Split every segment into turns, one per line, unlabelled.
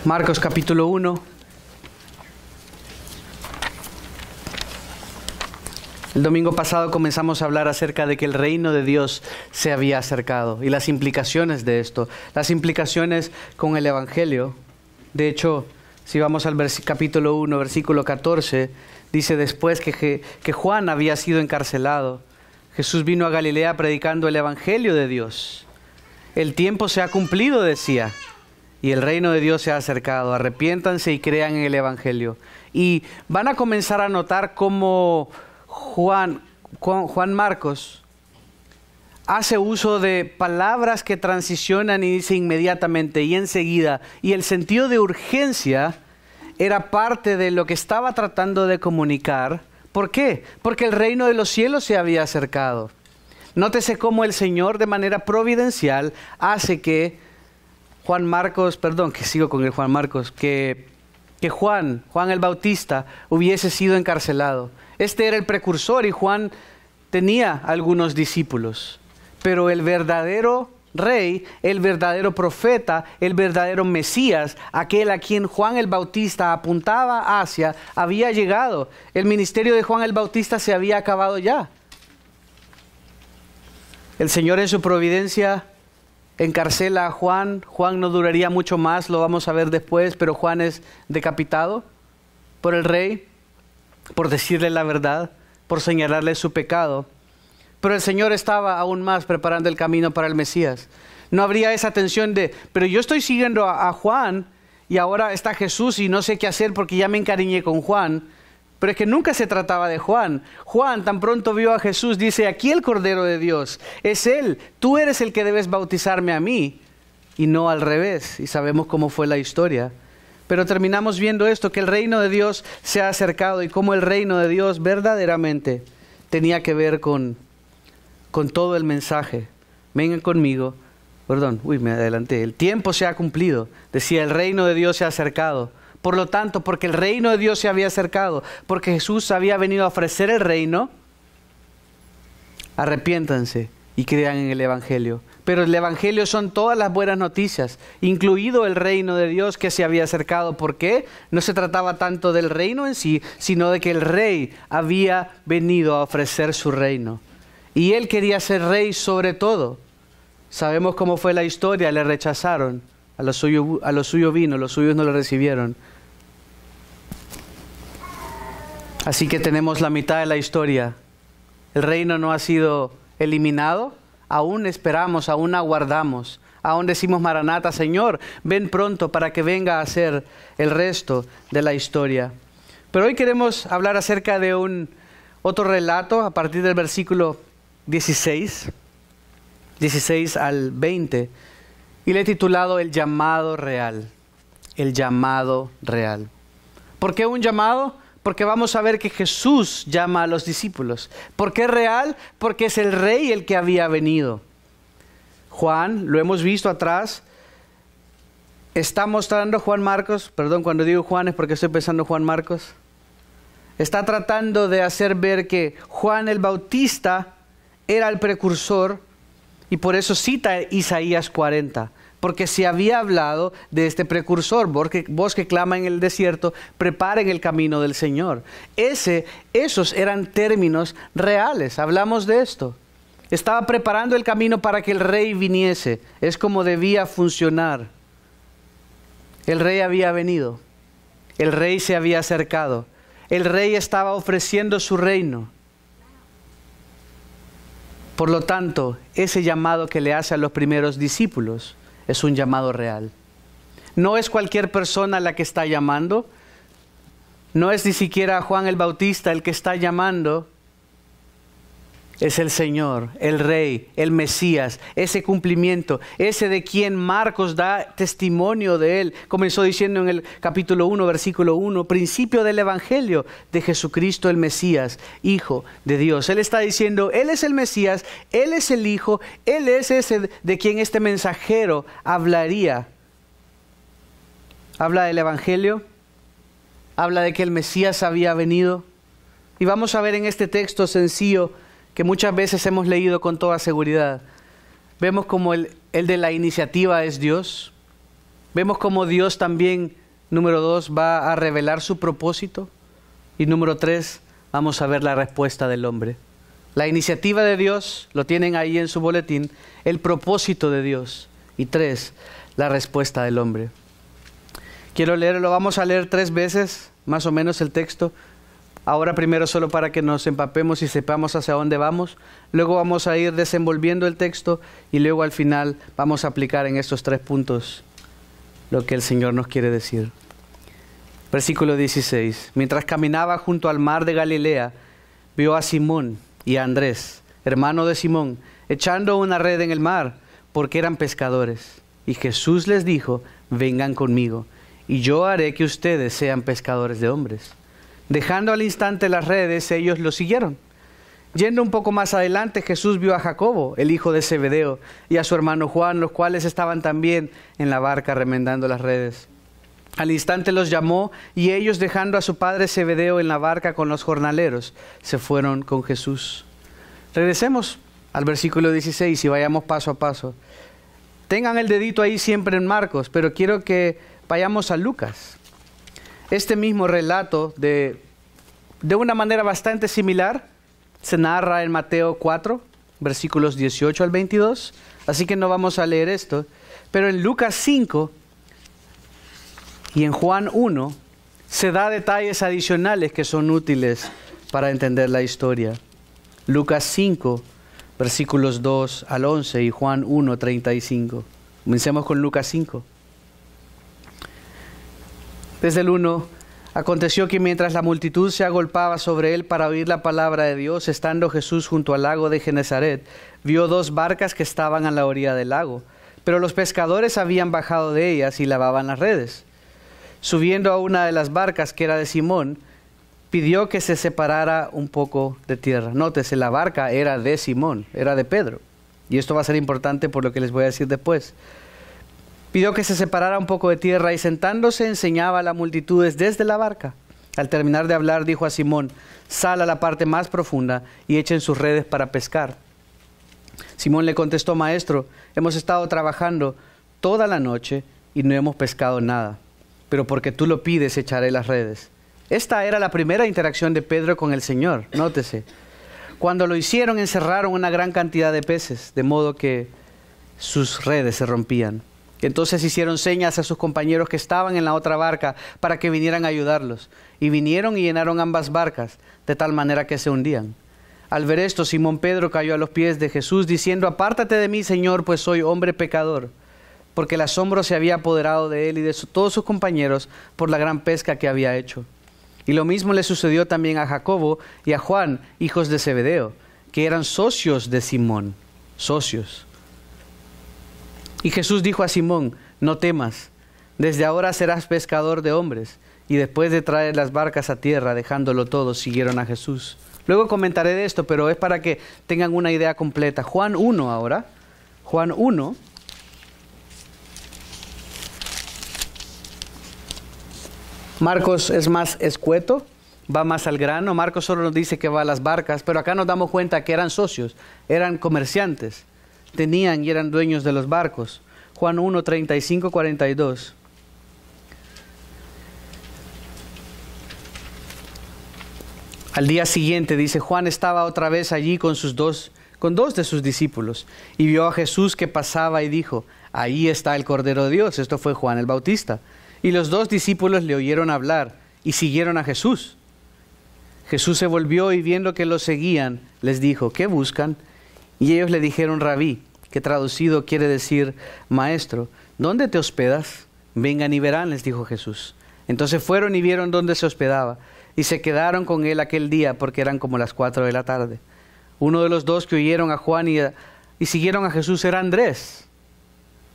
Marcos capítulo 1. El domingo pasado comenzamos a hablar acerca de que el reino de Dios se había acercado y las implicaciones de esto, las implicaciones con el Evangelio. De hecho, si vamos al capítulo 1, versículo 14, dice después que Juan había sido encarcelado. Jesús vino a Galilea predicando el Evangelio de Dios. El tiempo se ha cumplido, decía, y el reino de Dios se ha acercado. Arrepiéntanse y crean en el Evangelio. Y van a comenzar a notar cómo Juan Marcos hace uso de palabras que transicionan y dice inmediatamente y enseguida. Y el sentido de urgencia era parte de lo que estaba tratando de comunicar. ¿Por qué? Porque el reino de los cielos se había acercado. Nótese cómo el Señor de manera providencial hace que Juan el Bautista hubiese sido encarcelado. Este era el precursor y Juan tenía algunos discípulos. Pero el verdadero rey, el verdadero profeta, el verdadero Mesías, aquel a quien Juan el Bautista apuntaba hacia, había llegado. El ministerio de Juan el Bautista se había acabado ya. El Señor en su providencia encarcela a Juan. Juan no duraría mucho más, lo vamos a ver después, pero Juan es decapitado por el rey, por decirle la verdad, por señalarle su pecado. Pero el Señor estaba aún más preparando el camino para el Mesías. No habría esa tensión de, pero yo estoy siguiendo a Juan y ahora está Jesús y no sé qué hacer porque ya me encariñé con Juan. Pero es que nunca se trataba de Juan. Juan tan pronto vio a Jesús, dice, aquí el Cordero de Dios, es Él. Tú eres el que debes bautizarme a mí y no al revés. Y sabemos cómo fue la historia. Pero terminamos viendo esto, que el reino de Dios se ha acercado y cómo el reino de Dios verdaderamente tenía que ver con todo el mensaje. Vengan conmigo. Me adelanté. El tiempo se ha cumplido. Decía, el reino de Dios se ha acercado. Por lo tanto, porque el reino de Dios se había acercado, porque Jesús había venido a ofrecer el reino, arrepiéntanse y crean en el Evangelio. Pero el Evangelio son todas las buenas noticias, incluido el reino de Dios que se había acercado. ¿Por qué? No se trataba tanto del reino en sí, sino de que el rey había venido a ofrecer su reino. Y él quería ser rey sobre todo. Sabemos cómo fue la historia, le rechazaron. A lo suyo vino, los suyos no lo recibieron. Así que tenemos la mitad de la historia. El reino no ha sido eliminado. Aún esperamos, aún aguardamos. Aún decimos, Maranata, Señor, ven pronto para que venga a ser el resto de la historia. Pero hoy queremos hablar acerca de otro relato a partir del versículo 16 al 20. Y le he titulado El llamado real. El llamado real. ¿Por qué un llamado? Porque vamos a ver que Jesús llama a los discípulos. ¿Por qué real? Porque es el rey el que había venido. Juan, lo hemos visto atrás, está mostrando cuando digo Juan es porque estoy pensando Juan Marcos. Está tratando de hacer ver que Juan el Bautista era el precursor. Y por eso cita Isaías 40, porque se había hablado de este precursor, voz que clama en el desierto, preparen el camino del Señor. Esos eran términos reales, hablamos de esto. Estaba preparando el camino para que el rey viniese, es como debía funcionar. El rey había venido, el rey se había acercado, el rey estaba ofreciendo su reino. Por lo tanto, ese llamado que le hace a los primeros discípulos es un llamado real. No es cualquier persona la que está llamando. No es ni siquiera Juan el Bautista el que está llamando. Es el Señor, el Rey, el Mesías, ese cumplimiento, ese de quien Marcos da testimonio de él. Comenzó diciendo en el capítulo 1, versículo 1, principio del Evangelio de Jesucristo el Mesías, Hijo de Dios. Él está diciendo, Él es el Mesías, Él es el Hijo, Él es ese de quien este mensajero hablaría. Habla del Evangelio, habla de que el Mesías había venido. Y vamos a ver en este texto sencillo que muchas veces hemos leído con toda seguridad. Vemos como el de la iniciativa es Dios. Vemos cómo Dios también, número 2, va a revelar su propósito. Y número 3, vamos a ver la respuesta del hombre. La iniciativa de Dios, lo tienen ahí en su boletín, el propósito de Dios. Y 3, la respuesta del hombre. Quiero leerlo, vamos a leer 3 veces, más o menos el texto. Ahora primero solo para que nos empapemos y sepamos hacia dónde vamos. Luego vamos a ir desenvolviendo el texto y luego al final vamos a aplicar en estos 3 puntos lo que el Señor nos quiere decir. Versículo 16. Mientras caminaba junto al mar de Galilea, vio a Simón y a Andrés, hermano de Simón, echando una red en el mar, porque eran pescadores. Y Jesús les dijo, vengan conmigo, y yo haré que ustedes sean pescadores de hombres. Dejando al instante las redes, ellos lo siguieron. Yendo un poco más adelante, Jesús vio a Jacobo, el hijo de Zebedeo, y a su hermano Juan, los cuales estaban también en la barca remendando las redes. Al instante los llamó, y ellos, dejando a su padre Zebedeo en la barca con los jornaleros, se fueron con Jesús. Regresemos al versículo 16 y vayamos paso a paso. Tengan el dedito ahí siempre en Marcos, pero quiero que vayamos a Lucas. Este mismo relato, de una manera bastante similar, se narra en Mateo 4, versículos 18 al 22. Así que no vamos a leer esto. Pero en Lucas 5 y en Juan 1 se da detalles adicionales que son útiles para entender la historia. Lucas 5, versículos 2 al 11 y Juan 1, 35. Comencemos con Lucas 5. Desde el 1, aconteció que mientras la multitud se agolpaba sobre él para oír la palabra de Dios, estando Jesús junto al lago de Genesaret, vio 2 barcas que estaban a la orilla del lago, pero los pescadores habían bajado de ellas y lavaban las redes. Subiendo a una de las barcas, que era de Simón, pidió que se separara un poco de tierra. Nótese, la barca era de Simón, era de Pedro. Y esto va a ser importante por lo que les voy a decir después. Pidió que se separara un poco de tierra y sentándose enseñaba a las multitudes desde la barca. Al terminar de hablar dijo a Simón, sal a la parte más profunda y echen sus redes para pescar. Simón le contestó, maestro, hemos estado trabajando toda la noche y no hemos pescado nada, pero porque tú lo pides echaré las redes. Esta era la primera interacción de Pedro con el Señor, nótese. Cuando lo hicieron encerraron una gran cantidad de peces, de modo que sus redes se rompían. Entonces hicieron señas a sus compañeros que estaban en la otra barca para que vinieran a ayudarlos. Y vinieron y llenaron ambas barcas, de tal manera que se hundían. Al ver esto, Simón Pedro cayó a los pies de Jesús, diciendo, apártate de mí, Señor, pues soy hombre pecador. Porque el asombro se había apoderado de él y de todos sus compañeros por la gran pesca que había hecho. Y lo mismo le sucedió también a Jacobo y a Juan, hijos de Zebedeo, que eran socios de Simón, socios. Y Jesús dijo a Simón, no temas, desde ahora serás pescador de hombres. Y después de traer las barcas a tierra, dejándolo todo, siguieron a Jesús. Luego comentaré de esto, pero es para que tengan una idea completa. Juan 1 ahora, Juan 1. Marcos es más escueto, va más al grano. Marcos solo nos dice que va a las barcas, pero acá nos damos cuenta que eran socios, eran comerciantes. Tenían y eran dueños de los barcos. Juan 1, 35, 42. Al día siguiente, dice, Juan estaba otra vez allí con dos de sus discípulos, y vio a Jesús que pasaba y dijo, ahí está el Cordero de Dios. Esto fue Juan el Bautista. Y los 2 discípulos le oyeron hablar y siguieron a Jesús. Jesús se volvió y viendo que los seguían, les dijo, ¿qué buscan? Y ellos le dijeron, Rabí, que traducido quiere decir maestro, ¿dónde te hospedas? Vengan y verán, les dijo Jesús. Entonces fueron y vieron dónde se hospedaba, y se quedaron con él aquel día, porque eran como las 4 de la tarde. Uno de los 2 que oyeron a Juan y siguieron a Jesús era Andrés,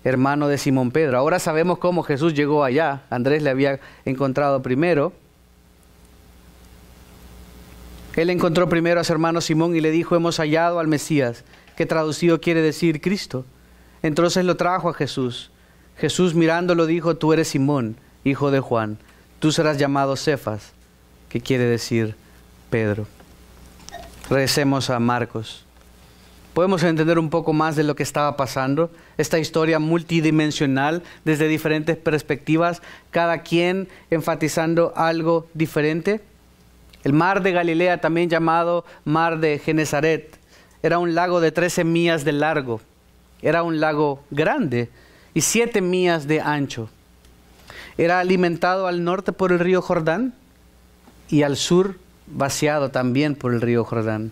hermano de Simón Pedro. Ahora sabemos cómo Jesús llegó allá. Andrés le había encontrado primero. Él encontró primero a su hermano Simón y le dijo, hemos hallado al Mesías, que traducido quiere decir Cristo. Entonces lo trajo a Jesús. Jesús mirándolo dijo, tú eres Simón, hijo de Juan. Tú serás llamado Cefas, que quiere decir Pedro. Regresemos a Marcos. podemos entender un poco más de lo que estaba pasando. Esta historia multidimensional desde diferentes perspectivas, cada quien enfatizando algo diferente. El mar de Galilea, también llamado mar de Genesaret, era un lago de 13 millas de largo. Era un lago grande y 7 millas de ancho. Era alimentado al norte por el río Jordán y al sur vaciado también por el río Jordán.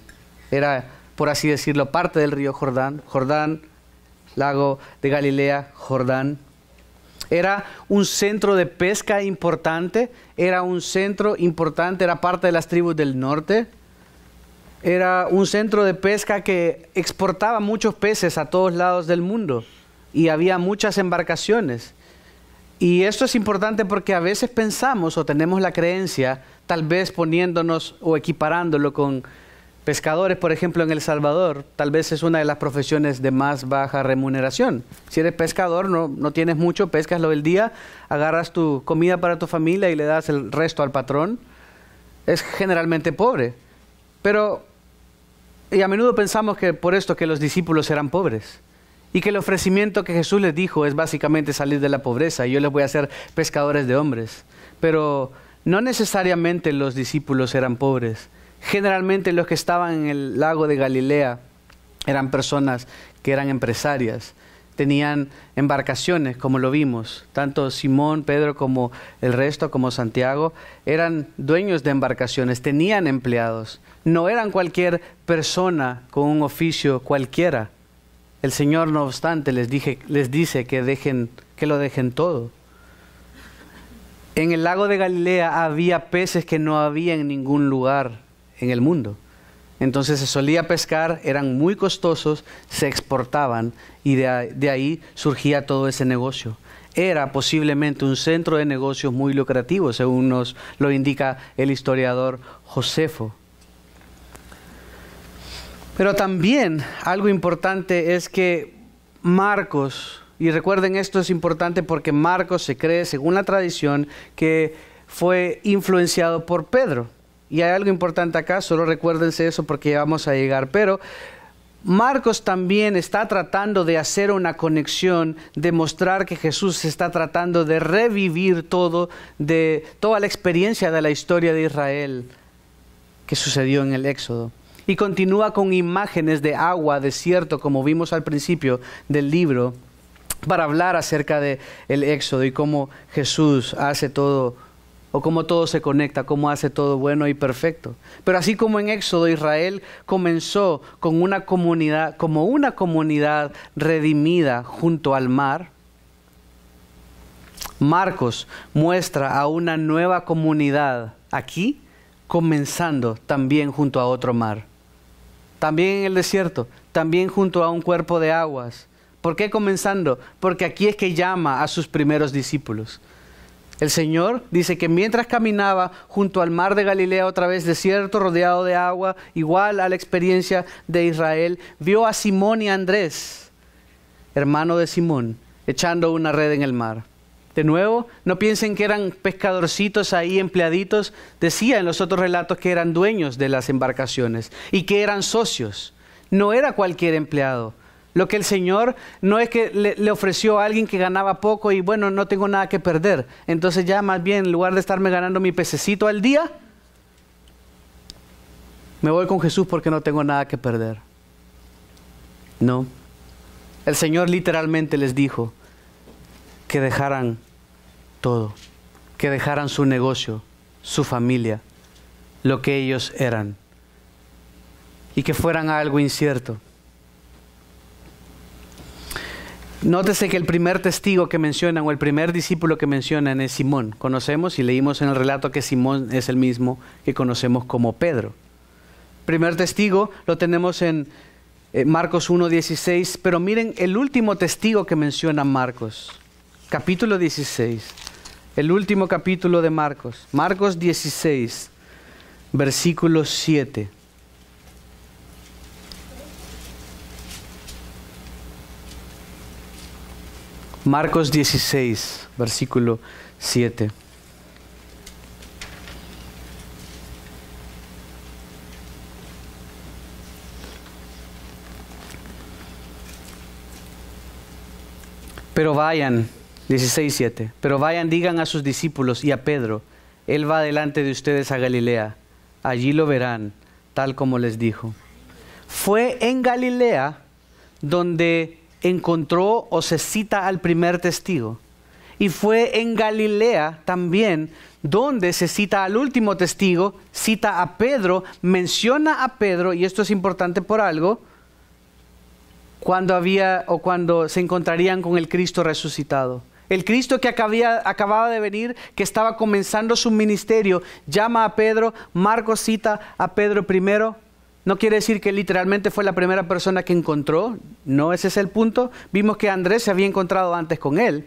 Era, por así decirlo, parte del río Jordán. Jordán, lago de Galilea, Jordán. Era un centro de pesca importante. Era parte de las tribus del norte. Era un centro de pesca que exportaba muchos peces a todos lados del mundo. Y había muchas embarcaciones. Y esto es importante porque a veces pensamos o tenemos la creencia, tal vez poniéndonos o equiparándolo con pescadores, por ejemplo, en El Salvador, tal vez es una de las profesiones de más baja remuneración. Si eres pescador, no tienes mucho, pescas lo del día, agarras tu comida para tu familia y le das el resto al patrón. Es generalmente pobre. Y a menudo pensamos que por esto que los discípulos eran pobres. Y que el ofrecimiento que Jesús les dijo es básicamente salir de la pobreza. Y yo les voy a hacer pescadores de hombres. Pero no necesariamente los discípulos eran pobres. Generalmente los que estaban en el lago de Galilea eran personas que eran empresarias. Tenían embarcaciones, como lo vimos. Tanto Simón, Pedro, como el resto, como Santiago, eran dueños de embarcaciones. Tenían empleados. No eran cualquier persona con un oficio cualquiera. El Señor, no obstante, les dice que lo dejen todo. En el lago de Galilea había peces que no había en ningún lugar en el mundo. Entonces se solía pescar, eran muy costosos, se exportaban y de ahí surgía todo ese negocio. Era posiblemente un centro de negocios muy lucrativo, según nos lo indica el historiador Josefo. Pero también algo importante es que Marcos, y recuerden esto es importante porque Marcos se cree, según la tradición, que fue influenciado por Pedro. Y hay algo importante acá, solo recuérdense eso porque ya vamos a llegar. Pero Marcos también está tratando de hacer una conexión, de mostrar que Jesús está tratando de revivir toda la experiencia de la historia de Israel que sucedió en el Éxodo. Y continúa con imágenes de agua, desierto, como vimos al principio del libro, para hablar acerca del Éxodo y cómo Jesús hace todo, o cómo todo se conecta, cómo hace todo bueno y perfecto. Pero así como en Éxodo, Israel comenzó como una comunidad redimida junto al mar, Marcos muestra a una nueva comunidad aquí, comenzando también junto a otro mar. También en el desierto, también junto a un cuerpo de aguas. ¿Por qué comenzando? Porque aquí es que llama a sus primeros discípulos. El Señor dice que mientras caminaba junto al mar de Galilea, otra vez desierto, rodeado de agua, igual a la experiencia de Israel, vio a Simón y a Andrés, hermano de Simón, echando una red en el mar. De nuevo, no piensen que eran pescadorcitos ahí, empleaditos. Decía en los otros relatos que eran dueños de las embarcaciones y que eran socios. No era cualquier empleado. Lo que el Señor no es que le ofreció a alguien que ganaba poco y bueno, no tengo nada que perder. Entonces ya más bien, en lugar de estarme ganando mi pececito al día, me voy con Jesús porque no tengo nada que perder. No. El Señor literalmente les dijo que dejaran todo, que dejaran su negocio, su familia, lo que ellos eran, y que fueran a algo incierto. Nótese que el primer testigo que mencionan, o el primer discípulo que mencionan, es Simón. Conocemos y leímos en el relato que Simón es el mismo que conocemos como Pedro. Primer testigo lo tenemos en Marcos 1:16, pero miren el último testigo que menciona Marcos. Capítulo 16, el último capítulo de Marcos. Marcos 16, versículo 7. Marcos 16, versículo 7. Pero vayan, 16:7, pero vayan, digan a sus discípulos y a Pedro, Él va delante de ustedes a Galilea, allí lo verán, tal como les dijo. Fue en Galilea donde encontró o se cita al primer testigo. Y fue en Galilea también donde se cita al último testigo, cita a Pedro, menciona a Pedro, y esto es importante por algo, cuando se encontrarían con el Cristo resucitado. El Cristo que acababa de venir, que estaba comenzando su ministerio, llama a Pedro. Marcos cita a Pedro primero. No quiere decir que literalmente fue la primera persona que encontró. No, ese es el punto. Vimos que Andrés se había encontrado antes con él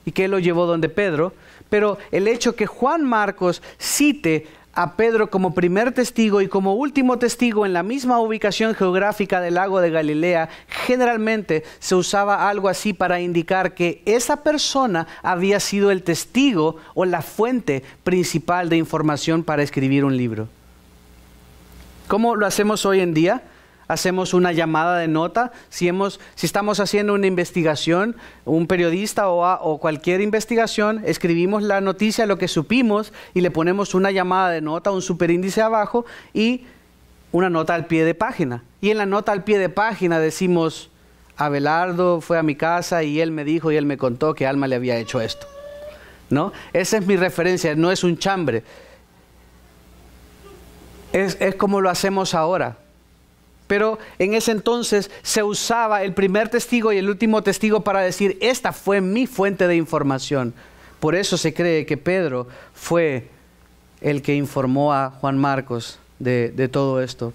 y que él lo llevó donde Pedro. Pero el hecho que Juan Marcos cite a Pedro como primer testigo y como último testigo en la misma ubicación geográfica del lago de Galilea, generalmente se usaba algo así para indicar que esa persona había sido el testigo o la fuente principal de información para escribir un libro. ¿Cómo lo hacemos hoy en día? Hacemos una llamada de nota. Si estamos haciendo una investigación, un periodista o cualquier investigación, escribimos la noticia, lo que supimos, y le ponemos una llamada de nota, un superíndice abajo y una nota al pie de página. Y en la nota al pie de página decimos, Abelardo fue a mi casa y él me dijo y él me contó que Alma le había hecho esto, ¿no? Esa es mi referencia, no es un chambre. Es como lo hacemos ahora. Pero en ese entonces se usaba el primer testigo y el último testigo para decir, esta fue mi fuente de información. Por eso se cree que Pedro fue el que informó a Juan Marcos de todo esto.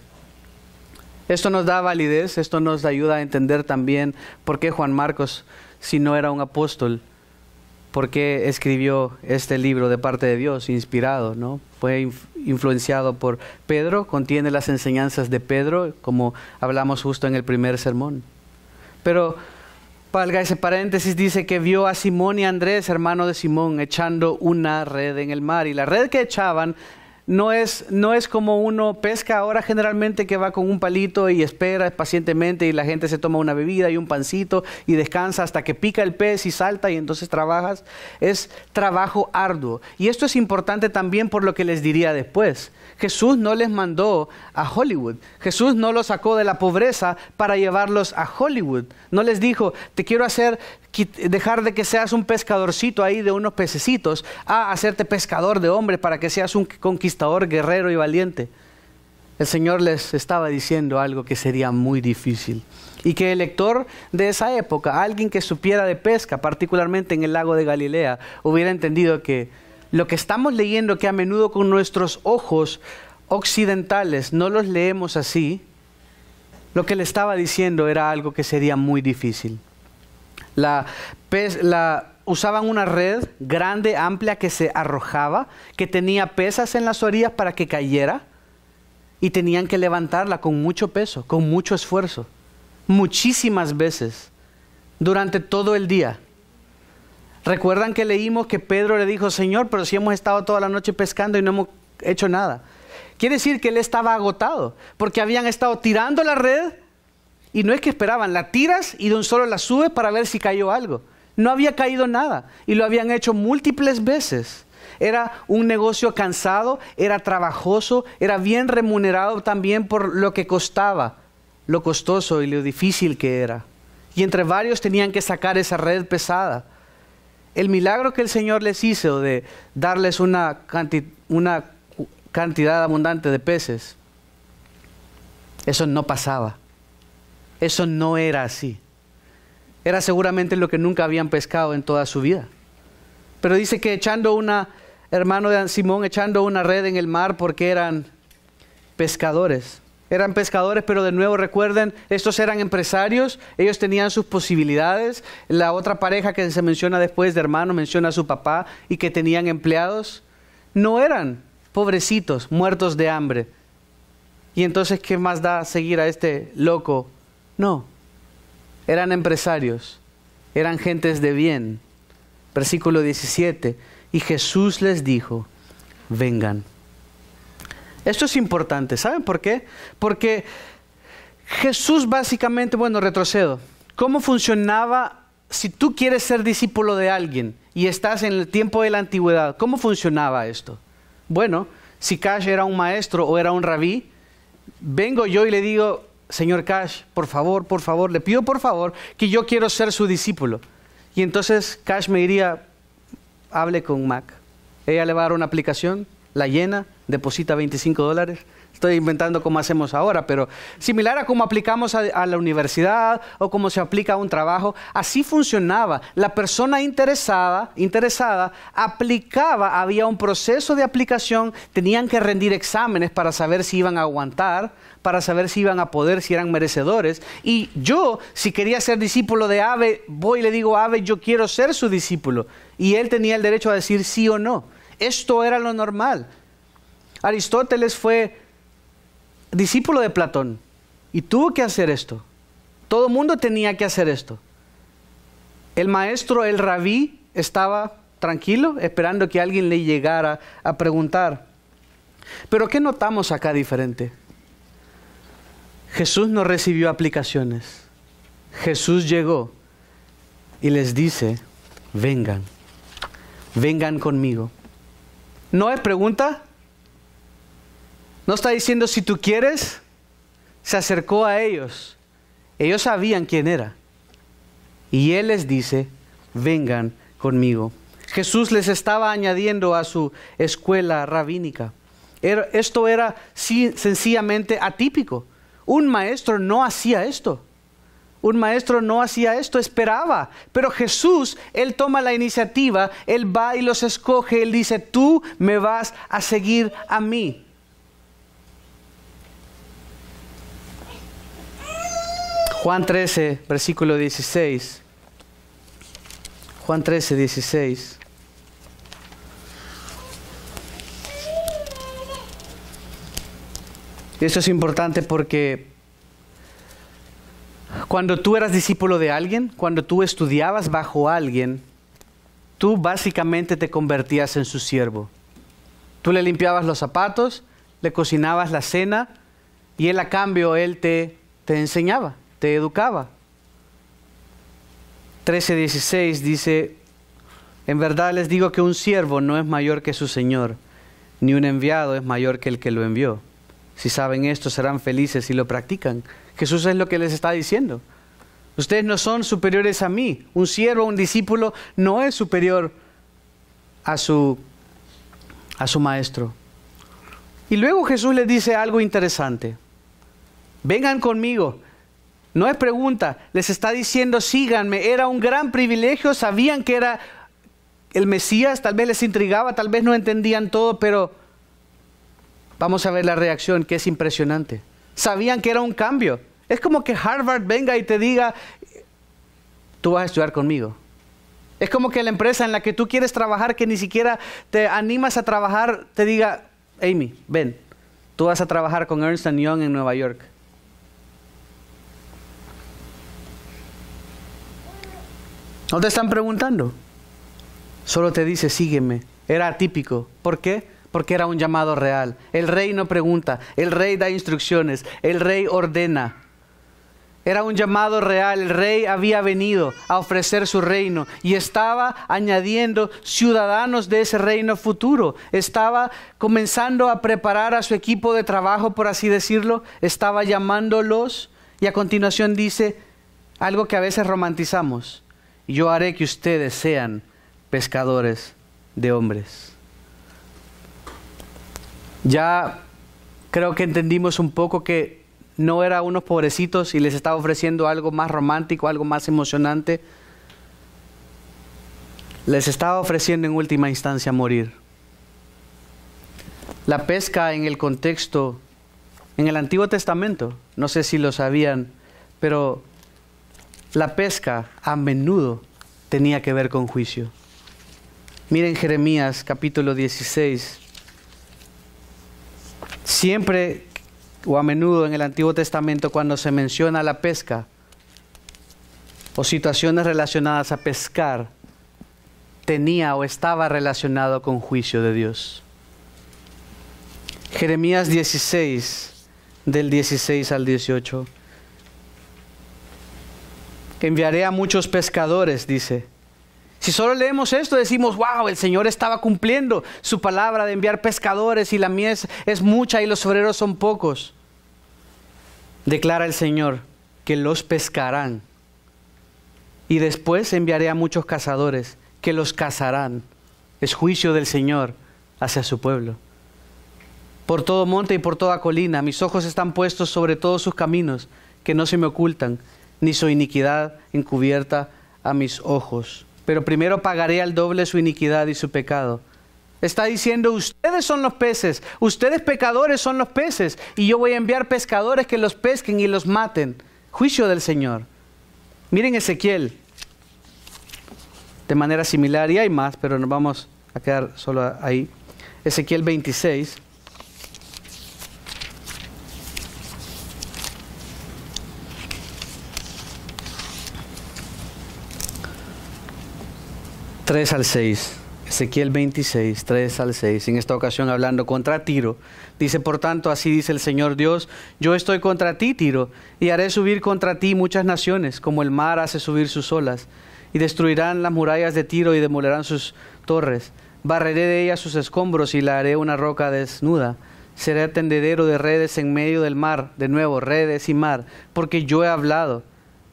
Esto nos da validez, esto nos ayuda a entender también por qué Juan Marcos, si no era un apóstol, por qué escribió este libro de parte de Dios, inspirado, ¿no? Fue influenciado por Pedro, contiene las enseñanzas de Pedro, como hablamos justo en el primer sermón. Pero, valga ese paréntesis, dice que vio a Simón y a Andrés, hermano de Simón, echando una red en el mar. Y la red que echaban no es como uno pesca ahora generalmente, que va con un palito y espera pacientemente y la gente se toma una bebida y un pancito y descansa hasta que pica el pez y salta y entonces trabajas. Es trabajo arduo. Y esto es importante también por lo que les diría después. Jesús no les mandó a Hollywood. Jesús no los sacó de la pobreza para llevarlos a Hollywood. No les dijo, te quiero dejar de que seas un pescadorcito ahí de unos pececitos a hacerte pescador de hombres para que seas un conquistador, guerrero y valiente. El Señor les estaba diciendo algo que sería muy difícil y que el lector de esa época, alguien que supiera de pesca, particularmente en el lago de Galilea, hubiera entendido que lo que estamos leyendo, que a menudo con nuestros ojos occidentales no los leemos así, lo que le estaba diciendo era algo que sería muy difícil. Usaban una red grande, amplia, que se arrojaba, que tenía pesas en las orillas para que cayera, y tenían que levantarla con mucho peso, con mucho esfuerzo, muchísimas veces, durante todo el día. ¿Recuerdan que leímos que Pedro le dijo, Señor, pero si hemos estado toda la noche pescando y no hemos hecho nada? Quiere decir que él estaba agotado, porque habían estado tirando la red. Y no es que esperaban, la tiras y de un solo la subes para ver si cayó algo. No había caído nada y lo habían hecho múltiples veces. Era un negocio cansado, era trabajoso, era bien remunerado también por lo que costaba, lo costoso y lo difícil que era. Y entre varios tenían que sacar esa red pesada. El milagro que el Señor les hizo de darles una cantidad abundante de peces, eso no pasaba. Eso no era así. Era seguramente lo que nunca habían pescado en toda su vida. Pero dice que hermano de Simón, echando una red en el mar porque eran pescadores. Eran pescadores, pero de nuevo recuerden, estos eran empresarios, ellos tenían sus posibilidades. La otra pareja que se menciona después de hermano menciona a su papá y que tenían empleados. No eran pobrecitos, muertos de hambre. Y entonces, ¿qué más da seguir a este loco? No, eran empresarios, eran gentes de bien. Versículo 17, y Jesús les dijo, vengan. Esto es importante, ¿saben por qué? Porque Jesús básicamente, retrocedo. ¿Cómo funcionaba si tú quieres ser discípulo de alguien y estás en el tiempo de la antigüedad, ¿cómo funcionaba esto? Bueno, si Cash era un maestro o era un rabí, vengo yo y le digo, señor Cash, por favor, le pido por favor que yo quiero ser su discípulo. Y entonces Cash me diría, hable con Mac. Ella le va a dar una aplicación, la llena, deposita $25. Estoy inventando cómo hacemos ahora, pero similar a cómo aplicamos a la universidad o cómo se aplica a un trabajo, así funcionaba. La persona interesada aplicaba, había un proceso de aplicación, tenían que rendir exámenes para saber si iban a aguantar, para saber si iban a poder, si eran merecedores. Y yo, si quería ser discípulo de Ave, voy y le digo a Ave, yo quiero ser su discípulo. Y él tenía el derecho a decir sí o no. Esto era lo normal. Aristóteles fue discípulo de Platón y tuvo que hacer esto. Todo el mundo tenía que hacer esto. El maestro, el rabí, estaba tranquilo esperando que alguien le llegara a preguntar. Pero ¿qué notamos acá diferente? Jesús no recibió aplicaciones. Jesús llegó y les dice, vengan conmigo. ¿No es pregunta? No está diciendo si tú quieres. Se acercó a ellos. Ellos sabían quién era. Y Él les dice, vengan conmigo. Jesús les estaba añadiendo a su escuela rabínica. Esto era sencillamente atípico. Un maestro no hacía esto. Un maestro no hacía esto, esperaba. Pero Jesús, Él toma la iniciativa, Él va y los escoge, Él dice, tú me vas a seguir a mí. Juan 13, versículo 16. Juan 13, 16. Esto es importante porque cuando tú eras discípulo de alguien, cuando tú estudiabas bajo alguien, tú básicamente te convertías en su siervo. Tú le limpiabas los zapatos, le cocinabas la cena y él a cambio, él te enseñaba, te educaba. 13:16 dice, en verdad les digo que un siervo no es mayor que su señor, ni un enviado es mayor que el que lo envió. Si saben esto, serán felices si lo practican. Jesús es lo que les está diciendo. Ustedes no son superiores a mí. Un siervo, un discípulo, no es superior a su maestro. Y luego Jesús les dice algo interesante. Vengan conmigo. No es pregunta, les está diciendo síganme. Era un gran privilegio, sabían que era el Mesías, tal vez les intrigaba, tal vez no entendían todo, pero vamos a ver la reacción, que es impresionante. Sabían que era un cambio. Es como que Harvard venga y te diga, tú vas a estudiar conmigo. Es como que la empresa en la que tú quieres trabajar, que ni siquiera te animas a trabajar, te diga, Amy, ven, tú vas a trabajar con Ernst & Young en Nueva York. No te están preguntando. Solo te dice, sígueme. Era atípico. ¿Por qué? Porque era un llamado real. El rey no pregunta, el rey da instrucciones, el rey ordena. Era un llamado real, el rey había venido a ofrecer su reino y estaba añadiendo ciudadanos de ese reino futuro. Estaba comenzando a preparar a su equipo de trabajo, por así decirlo. Estaba llamándolos y a continuación dice algo que a veces romantizamos. Yo haré que ustedes sean pescadores de hombres. Ya creo que entendimos un poco que no era unos pobrecitos y les estaba ofreciendo algo más romántico, algo más emocionante. Les estaba ofreciendo en última instancia morir. La pesca en el contexto, en el Antiguo Testamento, no sé si lo sabían, pero la pesca a menudo tenía que ver con juicio. Miren Jeremías capítulo 16. Siempre o a menudo en el Antiguo Testamento cuando se menciona la pesca o situaciones relacionadas a pescar, tenía o estaba relacionado con juicio de Dios. Jeremías 16, del 16 al 18. enviaré a muchos pescadores, dice. Si solo leemos esto, decimos, wow, el Señor estaba cumpliendo su palabra de enviar pescadores y la mies es mucha y los obreros son pocos. Declara el Señor que los pescarán. Y después enviaré a muchos cazadores que los cazarán. Es juicio del Señor hacia su pueblo. Por todo monte y por toda colina, mis ojos están puestos sobre todos sus caminos, que no se me ocultan, ni su iniquidad encubierta a mis ojos. Pero primero pagaré al doble su iniquidad y su pecado. Está diciendo, ustedes son los peces, ustedes pecadores son los peces, y yo voy a enviar pescadores que los pesquen y los maten. Juicio del Señor. Miren Ezequiel, de manera similar, y hay más, pero nos vamos a quedar solo ahí. Ezequiel 26. Tres al 6. Ezequiel 26, 3 al 6. En esta ocasión hablando contra Tiro. Dice, por tanto, así dice el Señor Dios, yo estoy contra ti, Tiro, y haré subir contra ti muchas naciones, como el mar hace subir sus olas, y destruirán las murallas de Tiro y demolerán sus torres. Barreré de ella sus escombros y la haré una roca desnuda. Seré tendedero de redes en medio del mar, de nuevo, redes y mar, porque yo he hablado,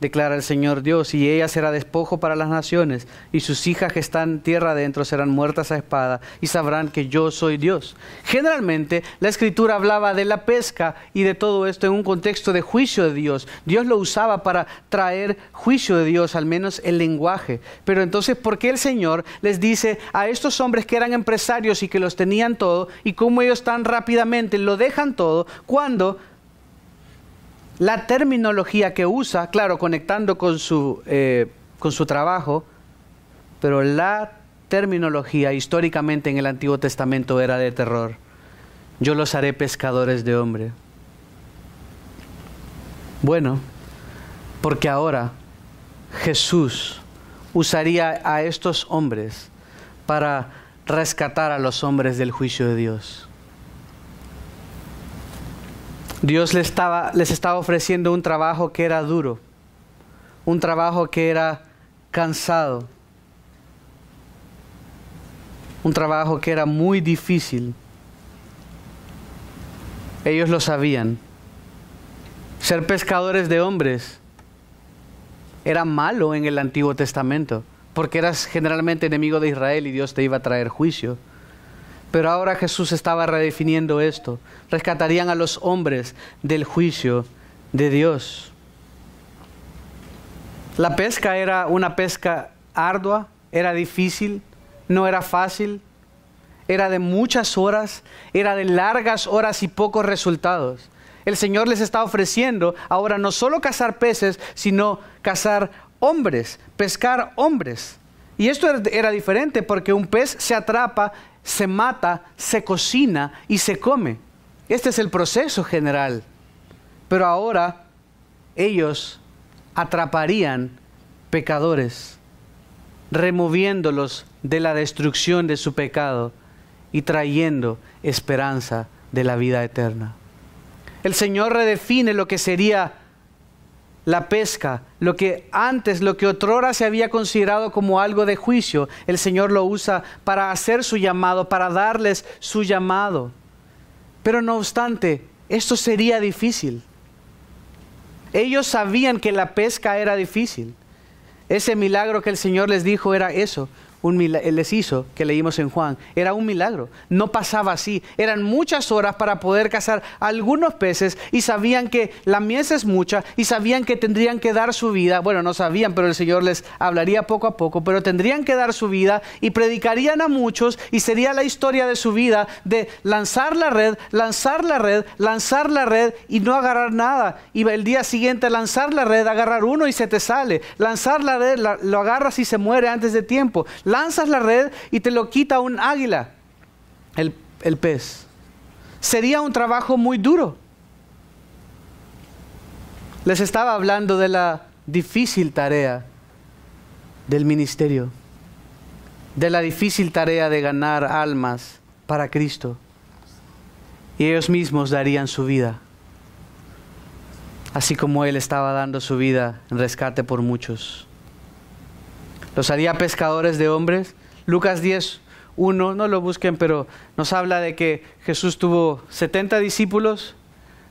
declara el Señor Dios, y ella será despojo para las naciones, y sus hijas que están tierra adentro serán muertas a espada, y sabrán que yo soy Dios. Generalmente, la Escritura hablaba de la pesca y de todo esto en un contexto de juicio de Dios. Dios lo usaba para traer juicio de Dios, al menos el lenguaje. Pero entonces, ¿por qué el Señor les dice a estos hombres que eran empresarios y que los tenían todo, y cómo ellos tan rápidamente lo dejan todo, cuando la terminología que usa, claro, conectando con su trabajo, pero la terminología históricamente en el Antiguo Testamento era de terror? Yo los haré pescadores de hombre. Bueno, porque ahora Jesús usaría a estos hombres para rescatar a los hombres del juicio de Dios. Dios les estaba ofreciendo un trabajo que era duro, un trabajo que era cansado, un trabajo que era muy difícil. Ellos lo sabían. Ser pescadores de hombres era malo en el Antiguo Testamento, porque eras generalmente enemigo de Israel y Dios te iba a traer juicio. Pero ahora Jesús estaba redefiniendo esto. Rescatarían a los hombres del juicio de Dios. La pesca era una pesca ardua, era difícil, no era fácil, era de muchas horas, era de largas horas y pocos resultados. El Señor les está ofreciendo ahora no solo cazar peces, sino cazar hombres, pescar hombres. Y esto era diferente porque un pez se atrapa, se mata, se cocina y se come. Este es el proceso general. Pero ahora ellos atraparían pecadores, removiéndolos de la destrucción de su pecado y trayendo esperanza de la vida eterna. El Señor redefine lo que sería la pesca, lo que otrora se había considerado como algo de juicio. El Señor lo usa para hacer su llamado, para darles su llamado. Pero no obstante, esto sería difícil. Ellos sabían que la pesca era difícil. Ese milagro que el Señor les dijo era eso. Les hizo, que leímos en Juan, era un milagro. No pasaba así. Eran muchas horas para poder cazar algunos peces y sabían que la mies es mucha y sabían que tendrían que dar su vida. Bueno, no sabían, pero el Señor les hablaría poco a poco, pero tendrían que dar su vida y predicarían a muchos y sería la historia de su vida de lanzar la red, lanzar la red, lanzar la red y no agarrar nada. Y el día siguiente lanzar la red, agarrar uno y se te sale. Lanzar la red, lo agarras y se muere antes de tiempo. Lanzas la red y te lo quita un águila, el pez. Sería un trabajo muy duro. Les estaba hablando de la difícil tarea del ministerio, de la difícil tarea de ganar almas para Cristo. Y ellos mismos darían su vida. así como Él estaba dando su vida en rescate por muchos. Los haría pescadores de hombres. Lucas 10:1, no lo busquen, pero nos habla de que Jesús tuvo 70 discípulos.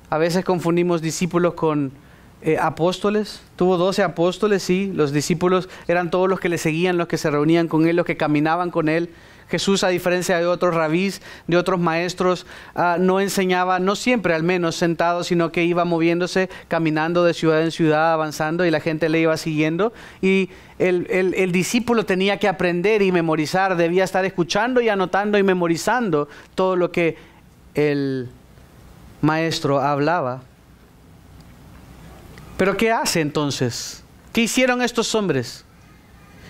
A veces confundimos discípulos con apóstoles. Tuvo 12 apóstoles, sí. Los discípulos eran todos los que le seguían, los que se reunían con Él, los que caminaban con Él. Jesús, a diferencia de otros rabís, de otros maestros, no enseñaba, no siempre al menos sentado, sino que iba moviéndose, caminando de ciudad en ciudad, avanzando, y la gente le iba siguiendo. Y el discípulo tenía que aprender y memorizar, debía estar escuchando y anotando y memorizando todo lo que el maestro hablaba. Pero ¿qué hace entonces? ¿Qué hicieron estos hombres?